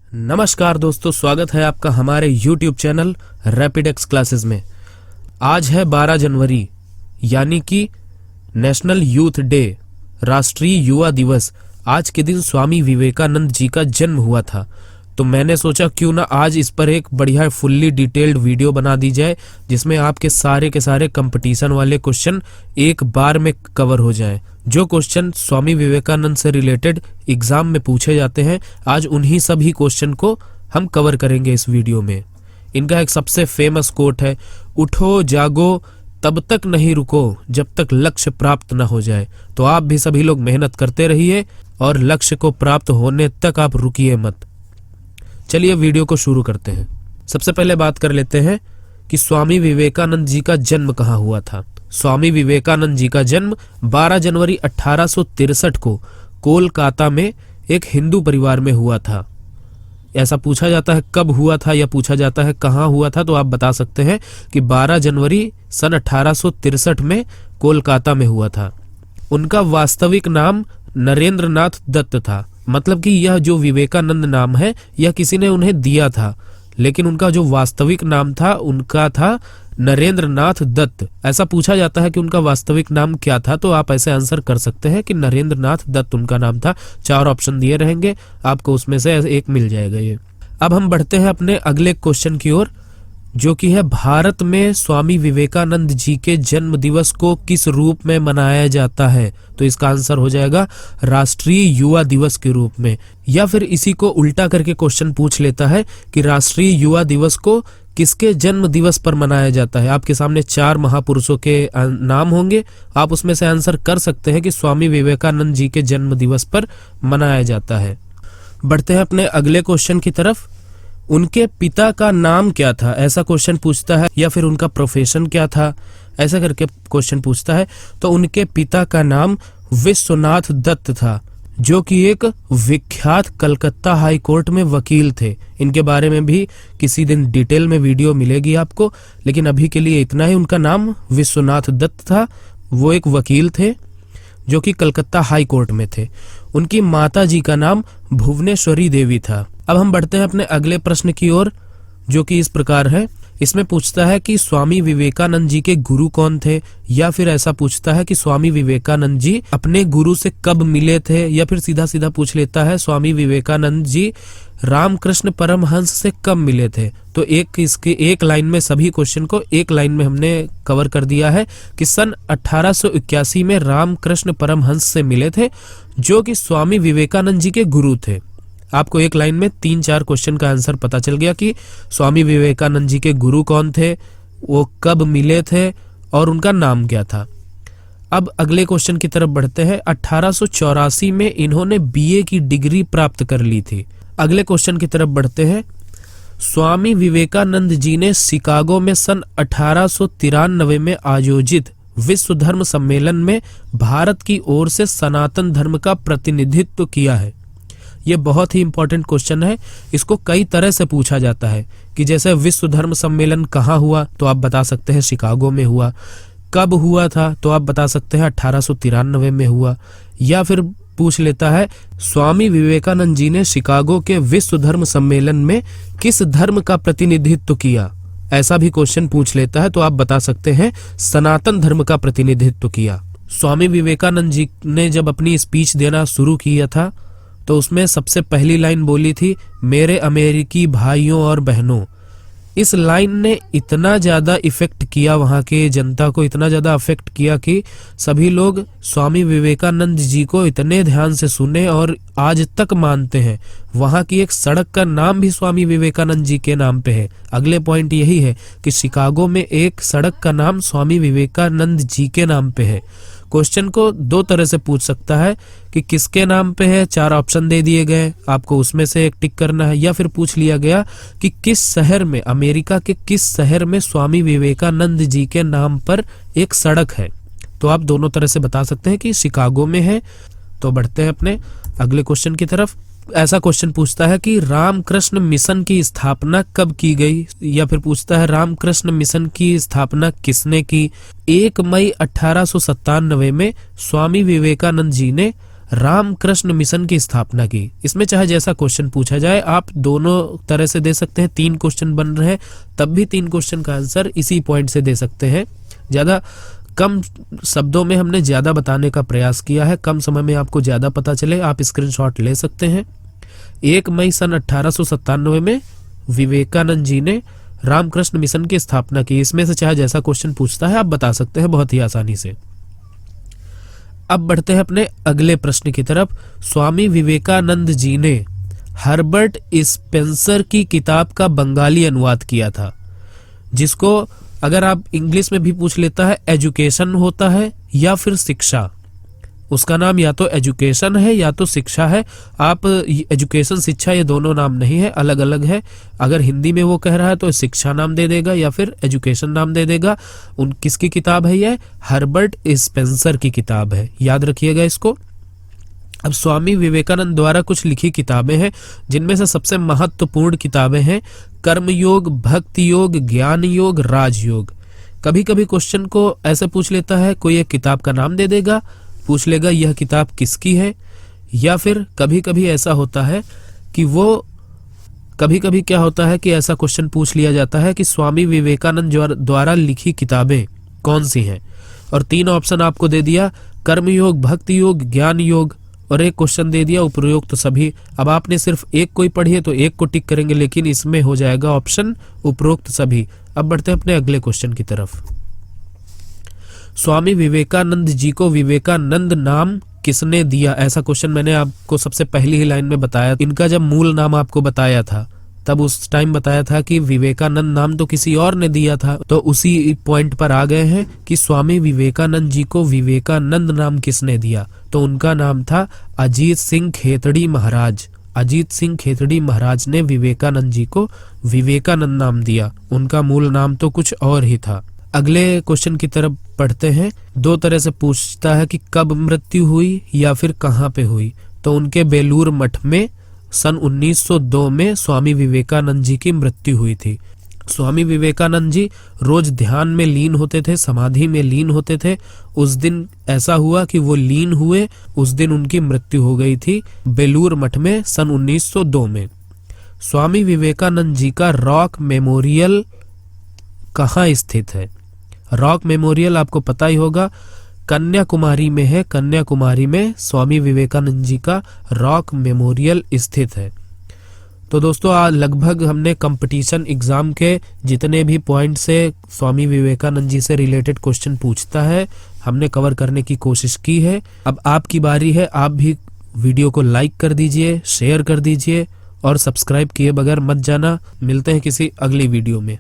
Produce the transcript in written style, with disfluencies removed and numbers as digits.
नमस्कार दोस्तों, स्वागत है आपका हमारे YouTube channel rapid x classes में। आज है 12 जनवरी यानी कि नेशनल यूथ डे, राष्ट्रीय युवा दिवस। आज के दिन स्वामी विवेकानंद जी का जन्म हुआ था, तो मैंने सोचा क्यों ना आज इस पर एक बढ़िया फुल्ली डिटेल्ड वीडियो बना दी जाए, जिसमें आपके सारे के सारे कंपटीशन वाले क्वेश्चन एक बार में कवर हो जाएं। जो क्वेश्चन स्वामी विवेकानंद से रिलेटेड एग्जाम में पूछे जाते हैं, आज उन्हीं सभी क्वेश्चन को हम कवर करेंगे इस वीडियो में। इनका एक सबसे फेमस कोट है, उठो जागो तब तक नहीं रुको जब तक लक्ष्य प्राप्त न हो जाए। तो आप भी सभी लोग मेहनत करते रहिए और लक्ष्य को प्राप्त होने तक आप रुकिए मत। चलिए वीडियो को शुरू करते हैं। सबसे पहले बात कर लेते हैं कि स्वामी विवेकानंद जी का जन्म कहाँ हुआ था। स्वामी विवेकानंद जी का जन्म 12 जनवरी 1863 को कोलकाता में एक हिंदू परिवार में हुआ था। ऐसा पूछा जाता है कब हुआ था या पूछा जाता है कहाँ हुआ था, तो आप बता सकते हैं कि 12 जनवरी सन 1863 में कोलकाता में हुआ था। उनका वास्तविक नाम नरेंद्र नाथ दत्त था, मतलब कि यह जो विवेकानंद नाम है यह किसी ने उन्हें दिया था, लेकिन उनका जो वास्तविक नाम था उनका था नरेंद्र नाथ दत्त। ऐसा पूछा जाता है कि उनका वास्तविक नाम क्या था, तो आप ऐसे आंसर कर सकते हैं कि नरेंद्र नाथ दत्त उनका नाम था। 4 ऑप्शन दिए रहेंगे, आपको उसमें से एक मिल जाएगा ये। अब हम बढ़ते हैं अपने अगले क्वेश्चन की ओर, जो कि है भारत में स्वामी विवेकानंद जी के जन्म दिवस को किस रूप में मनाया जाता है। तो इसका आंसर हो जाएगा राष्ट्रीय युवा दिवस के रूप में। या फिर इसी को उल्टा करके क्वेश्चन पूछ लेता है कि राष्ट्रीय युवा दिवस को किसके जन्म दिवस पर मनाया जाता है। आपके सामने 4 महापुरुषों के नाम होंगे, आप उसमें से आंसर कर सकते हैं कि स्वामी विवेकानंद जी के जन्म दिवस पर मनाया जाता है। बढ़ते हैं अपने अगले क्वेश्चन की तरफ। उनके पिता का नाम क्या था, ऐसा क्वेश्चन पूछता है, या फिर उनका प्रोफेशन क्या था, ऐसा करके क्वेश्चन पूछता है। तो उनके पिता का नाम विश्वनाथ दत्त था, जो कि एक विख्यात कलकत्ता हाई कोर्ट में वकील थे। इनके बारे में भी किसी दिन डिटेल में वीडियो मिलेगी आपको, लेकिन अभी के लिए इतना ही। उनका नाम विश्वनाथ दत्त था, वो एक वकील थे जो कि कलकत्ता हाई कोर्ट में थे। उनकी माता जी का नाम भुवनेश्वरी देवी था। अब हम बढ़ते हैं अपने अगले प्रश्न की ओर, जो कि इस प्रकार है। इसमें पूछता है कि स्वामी विवेकानंद जी के गुरु कौन थे, या फिर ऐसा पूछता है कि स्वामी विवेकानंद जी अपने गुरु से कब मिले थे, या फिर सीधा सीधा पूछ लेता है स्वामी विवेकानंद जी रामकृष्ण परमहंस से कब मिले थे। तो इसके एक लाइन में सभी क्वेश्चन को एक लाइन में हमने कवर कर दिया है कि सन 1881 में रामकृष्ण परमहंस से मिले थे, जो कि स्वामी विवेकानंद जी के गुरु थे। आपको एक लाइन में 3-4 क्वेश्चन का आंसर पता चल गया कि स्वामी विवेकानंद जी के गुरु कौन थे, वो कब मिले थे और उनका नाम क्या था। अब अगले क्वेश्चन की तरफ बढ़ते हैं। 1884 में इन्होंने बीए की डिग्री प्राप्त कर ली थी। अगले क्वेश्चन की तरफ बढ़ते हैं। स्वामी विवेकानंद जी ने शिकागो में सन 1893 में आयोजित विश्व धर्म सम्मेलन में भारत की ओर से सनातन धर्म का प्रतिनिधित्व किया है। ये बहुत ही इंपॉर्टेंट क्वेश्चन है। इसको कई तरह से पूछा जाता है कि जैसे विश्व धर्म सम्मेलन कहाँ हुआ, तो आप बता सकते हैं शिकागो में हुआ। कब हुआ था, तो आप बता सकते हैं 1893 में हुआ। या फिर पूछ लेता है स्वामी विवेकानंद जी ने शिकागो के विश्व धर्म सम्मेलन में किस धर्म का प्रतिनिधित्व किया, ऐसा भी क्वेश्चन पूछ लेता है। तो आप बता सकते हैं सनातन धर्म का प्रतिनिधित्व किया। स्वामी विवेकानंद जी ने जब अपनी स्पीच देना शुरू किया था, तो उसमें सबसे पहली लाइन बोली थी, मेरे अमेरिकी भाइयों और बहनों। इस लाइन ने इतना ज्यादा इफेक्ट किया, वहां के जनता को इतना ज्यादा अफेक्ट किया कि सभी लोग स्वामी विवेकानंद जी को इतने ध्यान से सुने और आज तक मानते हैं। वहां की एक सड़क का नाम भी स्वामी विवेकानंद जी के नाम पे है। अगले पॉइंट यही है कि शिकागो में एक सड़क का नाम स्वामी विवेकानंद जी के नाम पे है। क्वेश्चन को 2 तरह से पूछ सकता है कि किसके नाम पे है, 4 ऑप्शन दे दिए गए, आपको उसमें से एक टिक करना है। या फिर पूछ लिया गया कि किस शहर में, अमेरिका के किस शहर में स्वामी विवेकानंद जी के नाम पर एक सड़क है, तो आप दोनों तरह से बता सकते हैं कि शिकागो में है। तो बढ़ते हैं अपने अगले क्वेश्चन की तरफ। ऐसा क्वेश्चन पूछता है कि रामकृष्ण मिशन की स्थापना कब की गई, या फिर पूछता है रामकृष्ण मिशन की स्थापना किसने की। 1 मई 1897 में स्वामी विवेकानंद जी ने रामकृष्ण मिशन की स्थापना की? इसमें चाहे जैसा क्वेश्चन पूछा जाए आप दोनों तरह से दे सकते हैं। 3 क्वेश्चन बन रहे हैं तब भी 3 क्वेश्चन का आंसर इसी पॉइंट से दे सकते हैं। ज्यादा कम शब्दों में हमने ज्यादा बताने का प्रयास किया है, कम समय में आपको ज्यादा पता चले, आप स्क्रीनशॉट ले सकते हैं। 1 मई सन 1897 में विवेकानंद जी ने रामकृष्ण मिशन की स्थापना की। इसमें से चाहे जैसा क्वेश्चन पूछता है आप बता सकते हैं बहुत ही आसानी से। अब बढ़ते हैं अपने अगले प्रश्न की तरफ। स्वामी विवेकानंद जी ने हर्बर्ट स्पेंसर की किताब का बंगाली अनुवाद किया था, जिसको अगर आप इंग्लिश में भी पूछ लेता है एजुकेशन होता है या फिर शिक्षा। उसका नाम या तो एजुकेशन है या तो शिक्षा है। आप एजुकेशन शिक्षा ये दोनों नाम नहीं है, अलग अलग है। अगर हिंदी में वो कह रहा है तो शिक्षा नाम दे देगा या फिर एजुकेशन नाम दे देगा। उन किसकी किताब है ये? हर्बर्ट स्पेंसर की किताब है, याद रखिएगा इसको। अब स्वामी विवेकानंद द्वारा कुछ लिखी किताबें हैं, जिनमें से सबसे महत्वपूर्ण किताबें हैं कर्मयोग, भक्ति योग, ज्ञान योग, राजयोग। कभी कभी क्वेश्चन को ऐसे पूछ लेता है, कोई एक किताब का नाम दे देगा, पूछ लेगा यह किताब किसकी है, या फिर कभी कभी ऐसा होता है कि कभी कभी क्या होता है कि ऐसा क्वेश्चन पूछ लिया जाता है कि स्वामी विवेकानंद द्वारा लिखी किताबें कौन सी हैं, और 3 ऑप्शन आपको दे दिया, कर्मयोग, भक्ति योग, ज्ञान योग, और एक क्वेश्चन दे दिया उपरोक्त सभी। अब आपने सिर्फ एक कोई पढ़ी है तो एक को टिक करेंगे, लेकिन इसमें हो जाएगा ऑप्शन उपरोक्त सभी। अब बढ़ते हैं अपने अगले क्वेश्चन की तरफ। स्वामी विवेकानंद जी को विवेकानंद नाम किसने दिया? ऐसा क्वेश्चन मैंने आपको सबसे पहली ही लाइन में बताया। इनका जब मूल नाम आपको बताया था तब उस टाइम बताया था कि विवेकानंद नाम तो किसी और ने दिया था, तो उसी पॉइंट पर आ गए हैं कि स्वामी विवेकानंद जी को विवेकानंद नाम किसने दिया? तो उनका नाम था अजीत सिंह खेतड़ी महाराज। अजीत सिंह खेतड़ी महाराज ने विवेकानंद जी को विवेकानंद नाम दिया, उनका मूल नाम तो कुछ और ही था। अगले क्वेश्चन की तरफ पढ़ते हैं। 2 तरह से पूछता है कि कब मृत्यु हुई या फिर कहाँ पे हुई। तो उनके बेलूर मठ में सन 1902 में स्वामी विवेकानंद जी की मृत्यु हुई थी। स्वामी विवेकानंद जी रोज ध्यान में लीन होते थे, समाधि में लीन होते थे। उस दिन ऐसा हुआ कि वो लीन हुए, उस दिन उनकी मृत्यु हो गई थी बेलूर मठ में सन 1902 में। स्वामी विवेकानंद जी का रॉक मेमोरियल कहाँ स्थित है? रॉक मेमोरियल आपको पता ही होगा, कन्याकुमारी में है। कन्याकुमारी में स्वामी विवेकानंद जी का रॉक मेमोरियल स्थित है। तो दोस्तों आज लगभग हमने कंपटीशन एग्जाम के जितने भी पॉइंट से स्वामी विवेकानंद जी से रिलेटेड क्वेश्चन पूछता है हमने कवर करने की कोशिश की है। अब आपकी बारी है, आप भी वीडियो को लाइक कर दीजिए, शेयर कर दीजिए और सब्सक्राइब किए बगैर मत जाना। मिलते हैं किसी अगली वीडियो में।